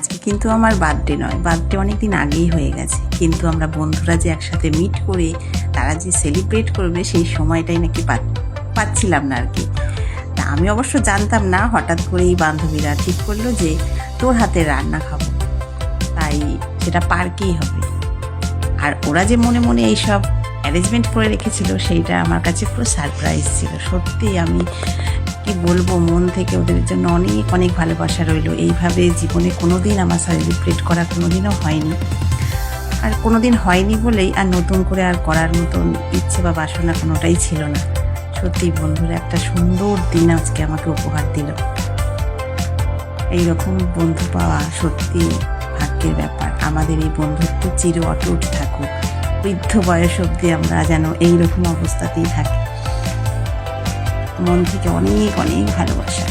আজকে কিন্তু আমার বার্থডে নয়, বার্থডে অনেক দিন আগেই হয়ে গেছে, কিন্তু আমরা বন্ধুরা যে একসাথে মিট করে তারা যে সেলিব্রেট করবে সেই সময়টাই নাকি পাচ্ছিলাম না আর কি। তা আমি অবশ্য জানতাম না, হঠাৎ করেই বান্ধবীরা ঠিক করলো যে তোর হাতে রান্না খাবো, তাই সেটা পার্কেই হবে। আর ওরা যে মনে মনে এইসব অ্যারেঞ্জমেন্ট করে রেখেছিল সেইটা আমার কাছে পুরো সারপ্রাইজ ছিল। সত্যি আমি কি বলবো, মন থেকে ওদের জন্য অনেক অনেক ভালোবাসা রইলো। এইভাবে জীবনে কোনো দিন আমার সেলিব্রেট করা কোনো দিনও হয়নি, আর কোনো দিন হয়নি বলেই আর নতুন করে আর করার মতন ইচ্ছে বা বাসনা কোনোটাই ছিল না। সত্যি বন্ধুরা একটা সুন্দর দিন আজকে আমাকে উপহার দিল। এইরকম বন্ধু পাওয়া সত্যি ভাগ্যের ব্যাপার। আমাদের এই বন্ধুত্ব চির অটুট থাকুক, বৃদ্ধ বয়স অবধি আমরা যেন এইরকম অবস্থাতেই থাকি। মন থেকে অনেক অনেক ভালোবাসা।